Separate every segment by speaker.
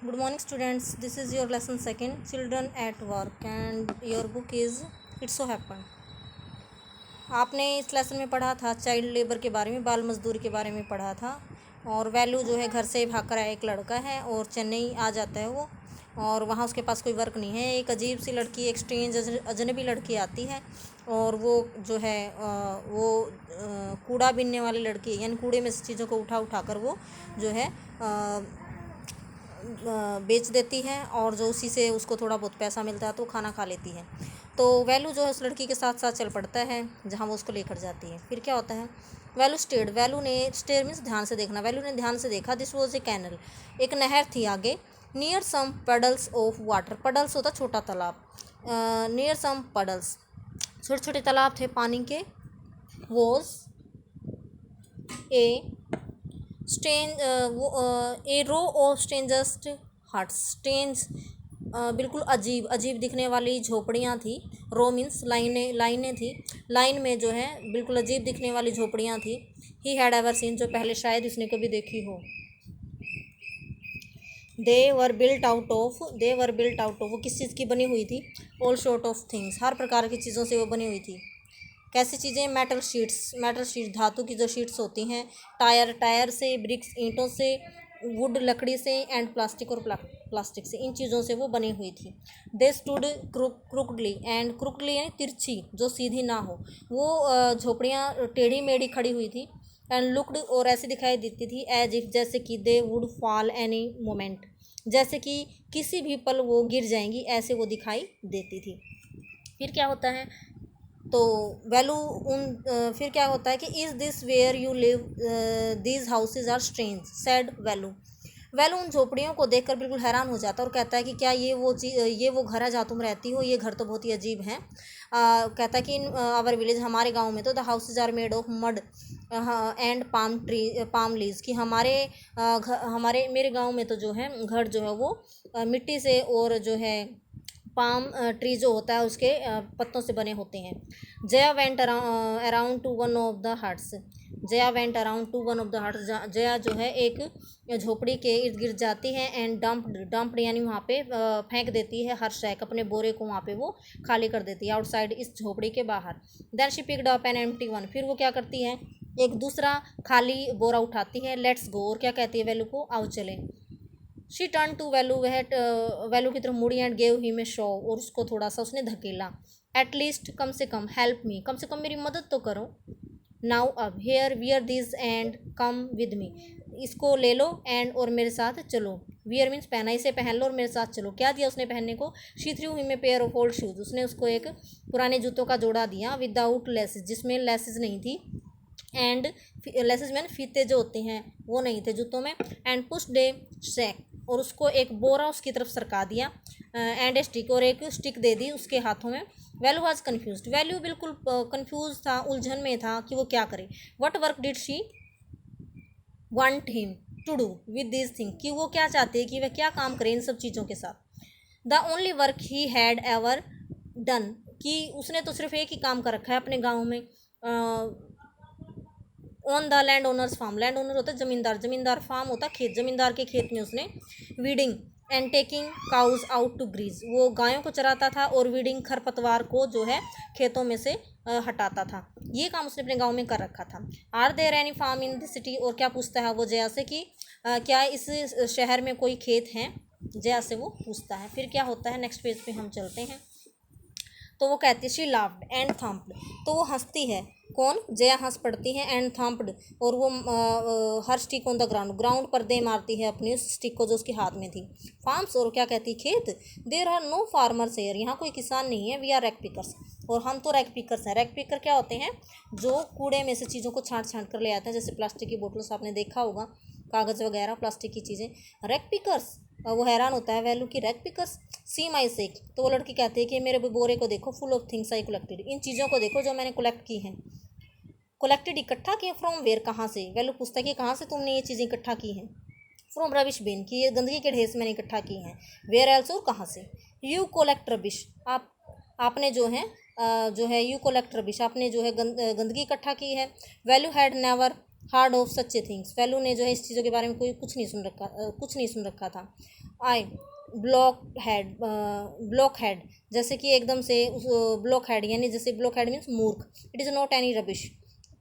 Speaker 1: Good morning, students. This is your lesson second, Children at Work, and your book is It So Happened. आपने इस lesson में पढ़ा था child labour के बारे में, बाल मजदूरी के बारे में पढ़ा था। और वैल्यू जो है घर से भाग कर आया एक लड़का है और चेन्नई आ जाता है वो, और वहाँ उसके पास कोई वर्क नहीं है। एक अजीब सी लड़की, एक स्ट्रेंज अजनबी लड़की आती है और वो जो है कूड़ा बीनने वाली लड़की, यानी कूड़े में से चीज़ों को उठा उठा कर वो जो है बेच देती है, और जो उसी से उसको थोड़ा बहुत पैसा मिलता है तो खाना खा लेती है। तो वैल्यू जो है उस लड़की के साथ साथ चल पड़ता है जहाँ वो उसको लेकर जाती है। फिर क्या होता है, वैल्यू स्टेड, वैल्यू ने, स्टेड मीन्स ध्यान से देखना, वैल्यू ने ध्यान से देखा, दिस वॉज ए कैनल, एक नहर थी आगे, near some puddles of water, puddles होता छोटा तालाब, नियर सम पडल्स, छोटे छोटे तालाब थे पानी के, was a a row of strangest huts, strange बिल्कुल अजीब अजीब दिखने वाली झोपड़ियाँ थी। रो मीन्स लाइनें, लाइनें थी, लाइन में जो है बिल्कुल अजीब दिखने वाली झोपड़ियाँ थी। ही हैड एवर सीन, जो पहले शायद उसने कभी देखी हो। They were built out of, they were built out of, वो किस चीज़ की बनी हुई थी, ऑल सॉर्ट ऑफ थिंग्स, हर प्रकार की चीज़ों से वो बनी हुई थी। कैसी चीज़ें, मेटल शीट्स, मेटल शीट धातु की जो शीट्स होती हैं, टायर, टायर से, ब्रिक्स ईंटों से, वुड लकड़ी से, एंड प्लास्टिक, और प्लास्टिक से, इन चीज़ों से वो बनी हुई थी। दे स्टूड क्रुकडली, एंड क्रुकडली यानी तिरछी, जो सीधी ना हो, वो झोपड़ियाँ टेढ़ी मेढ़ी खड़ी हुई थी। एंड लुकड, और ऐसी दिखाई देती थी, एज इफ, जैसे कि, they would fall any moment, जैसे कि किसी भी पल वो गिर जाएंगी, ऐसे वो दिखाई देती थी। फिर क्या होता है, तो वैल्यू फिर क्या होता है कि is this where you live, these houses are strange, said Velu, Velu उन झोपड़ियों को देखकर बिल्कुल हैरान हो जाता है और कहता है कि क्या ये वो घर है जहाँ तुम रहती हो, ये घर तो बहुत ही अजीब हैं। कहता है कि इन आवर विलेज, हमारे गांव में तो the houses are made of mud and palm leaves, कि हमारे मेरे गांव में तो जो है घर जो है वो मिट्टी से और जो है पाम ट्री जो होता है उसके पत्तों से बने होते हैं। Jaya went around two one of the huts, Jaya went around two one of the huts, Jaya जो है एक झोपड़ी के इर्द गिर्द जाती है, एंड डंप्ड यानी वहाँ पे फेंक देती है हर शैक, अपने बोरे को वहाँ पे वो खाली कर देती है, आउटसाइड, इस झोपड़ी के बाहर। Then she picked up an empty one, फिर वो क्या करती है, एक दूसरा खाली बोरा उठाती है। लेट्स गो, और क्या कहती है वैल्यू को, आओ चलें। शी टर्न टू वैल्यू, वह वैल्यू की तरफ मुड़ी, and gave him a show, और उसको थोड़ा सा उसने धकेला। एटलीस्ट, कम से कम, हेल्प मी, कम से कम मेरी मदद तो करो। नाउ अब, here wear this and come with me, इसको ले लो एंड और मेरे साथ चलो। वियर मीन्स पहना, इसे पहन लो और मेरे साथ चलो। क्या दिया उसने पहनने को, she threw him a pair of old shoes, उसने उसको एक पुराने जूतों का जोड़ा दिया, विदाउट लेसेस, जिसमें लेसेस नहीं थी, एंड लेसेस मैन फीते जो होते हैं वो नहीं थे जूतों में, एंड पुश डे सैक, और उसको एक बोरा उसकी तरफ सरका दिया, एंड ए स्टिक, और एक स्टिक दे दी उसके हाथों में। वैल्यू वाज कन्फ्यूज्ड, वैल्यू बिल्कुल कन्फ्यूज था, उलझन में था कि वो क्या करे। What work did she want him to do with this thing, कि वो क्या चाहते हैं कि वह क्या काम करे इन सब चीज़ों के साथ। The only work he had ever done, कि उसने तो सिर्फ एक ही काम कर रखा है अपने गाँव में, on the land owners farm, land owner होता है जमींदार, जमींदार फार्म होता है खेत, जमींदार के खेत में उसने weeding and taking cows out to graze, वो गायों को चराता था और वीडिंग, खरपतवार को जो है खेतों में से हटाता था। ये काम उसने अपने गांव में कर रखा था। Are there any farm in the city, और क्या पूछता है वो जया से कि क्या इस शहर में कोई खेत हैं, जया से वो पूछता है। फिर क्या होता है, नेक्स्ट पेज पे हम चलते हैं। तो वो कहती है शी लाफ्ड एंड थम्प्ड, तो वो हंसती है, कौन, जया हंस पड़ती है, एंड थम्प्ड, और वो her stick on the ground, ground पर दे मारती है अपनी उस स्टिक को जो उसके हाथ में थी। फार्म्स, और क्या कहती, खेत। There are no farmers here, यहाँ कोई किसान नहीं है। वी आर रैक पिकर्स, और हम तो रैक पिकर्स हैं। रैक पिकर क्या होते हैं, जो कूड़े में से चीज़ों को छांट छांट कर ले आते हैं, जैसे प्लास्टिक की बोतल्स आपने देखा होगा, कागज़ वगैरह, प्लास्टिक की चीज़ें, रैक पिकर्स। वो हैरान होता है वैल्यू की, रैक पिकर्स, सी माई सेक, तो वो लड़की कहती है कि मेरे बोरे को देखो, full of things I collected, इन चीज़ों को देखो जो मैंने कलेक्ट की हैं। कलेक्टेड इकट्ठा किए, फ्रॉम वेयर, कहाँ से, वैल्यू पूछता है कि कहाँ से तुमने ये चीज़ें इकट्ठा की हैं। फ्रॉम रबिश बिन, की ये गंदगी के ढेर से मैंने इकट्ठा की हैं। वेयर एल्स, और कहाँ से। यू कोलेक्ट रबिश, आपने जो है यू कोलेक्ट रबिश, आपने जो है गंदगी इकट्ठा की है। Value had never hard of सच्चे थिंग्स। वेलू ने जो है इस चीज़ों के बारे में कुछ नहीं सुन रखा था। आई ब्लॉक हेड, जैसे कि एकदम से उस ब्लॉक हेड, यानी जैसे ब्लॉक हेड मीन्स मूर्ख। It is not any rubbish,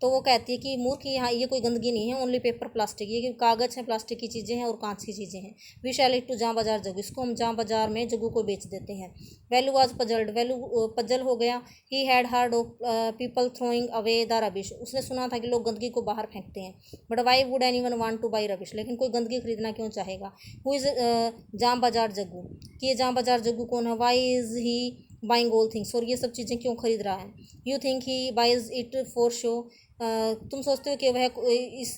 Speaker 1: तो वो कहती है कि मूर्ख, यहाँ ये कोई गंदगी नहीं है, ओनली पेपर प्लास्टिक, ये कागज़ है, प्लास्टिक की चीज़ें हैं और कांच की चीज़ें हैं। वी शैल इट टू जहाँ बाजार जगू, इसको हम जहाँ बाजार में जगू को बेच देते हैं। Value was puzzled, value puzzle हो गया। He had heard of people throwing away the rubbish, उसने सुना था कि लोग गंदगी को बाहर फेंकते हैं। But why would any one want two by rubbish, लेकिन कोई गंदगी खरीदना क्यों चाहेगा। हु इज़ जहाँ बाजार जग्गू, कि ये जहाँ बाजार जग्गू कौन है। Why is he buying all things, और ये सब चीज़ें क्यों खरीद रहा है। You think he buys it for show, तुम सोचते हो कि वह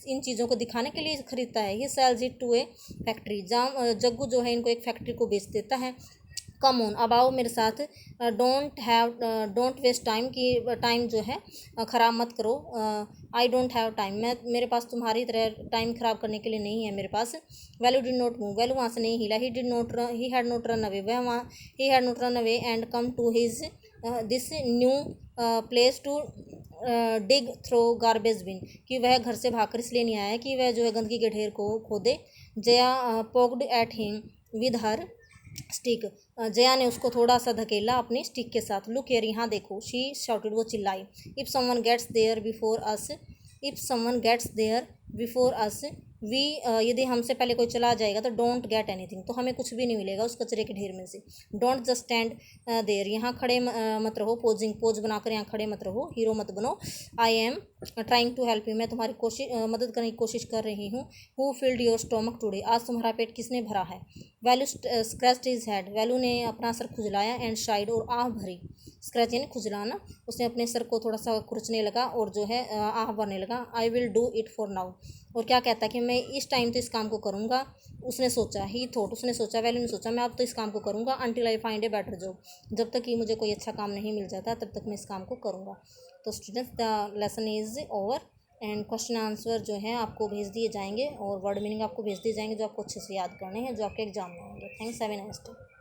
Speaker 1: इन चीज़ों को दिखाने के लिए खरीदता है। He sells it to a factory, जहाँ जग्गू जो है इनको एक फैक्ट्री को बेच देता है। कम ऑन, अब आओ मेरे साथ। डोंट वेस्ट टाइम, की टाइम जो है ख़राब मत करो। आई डोंट हैव टाइम, मेरे पास तुम्हारी तरह टाइम ख़राब करने के लिए नहीं है मेरे पास। Velu did not move, Velu वहाँ से नहीं हिला। He had not run away, वह वहाँ ही had not run away and come to his this new place to dig through garbage bin, कि वह घर से भागकर इसलिए नहीं आया कि वह जो है गंदगी के ढेर को खोदे। Jaya poked at him with her stick, Jaya ने उसको थोड़ा सा धकेला अपनी स्टिक के साथ। लुक हियर, यहाँ देखो। शी शाउटेड, वो चिल्लाई। If someone gets there before us, if someone gets there before us, we, यदि हमसे पहले कोई चला जाएगा तो डोंट गेट एनीथिंग, तो हमें कुछ भी नहीं मिलेगा उस कचरे के ढेर में से। डोंट जस्ट स्टैंड देयर, यहाँ खड़े मत रहो, पोज बनाकर यहाँ खड़े मत रहो, हीरो मत बनो। I am trying to help you, मैं तुम्हारी मदद करने की कोशिश कर रही हूँ। Who filled your stomach today, आज तुम्हारा पेट किसने भरा है। Velu scratched his head, Velu ने अपना सर खुजलाया। एंड शाइड, और आह भरी। स्क्रैच यानी खुजलाना, उसने अपने सर को थोड़ा सा खुरचने लगा और जो है आह भरने लगा। I will do it for now, और क्या कहता है कि मैं इस टाइम तो इस काम को करूँगा। उसने सोचा, ही थॉट, उसने सोचा, वैल्यू ने सोचा, मैं अब तो इस काम को करूँगा। Until I find a better job, जब तक कि मुझे कोई अच्छा काम नहीं मिल जाता तब तक मैं इस काम को करूँगा। तो students, the lesson is over, and question answer जो है आपको भेज दिए जाएंगे और वर्ड मीनिंग आपको भेज दिए जाएंगे, जो आपको अच्छे से याद करने हैं, जो आपके एग्जाम में होंगे। Thanks, have a nice day.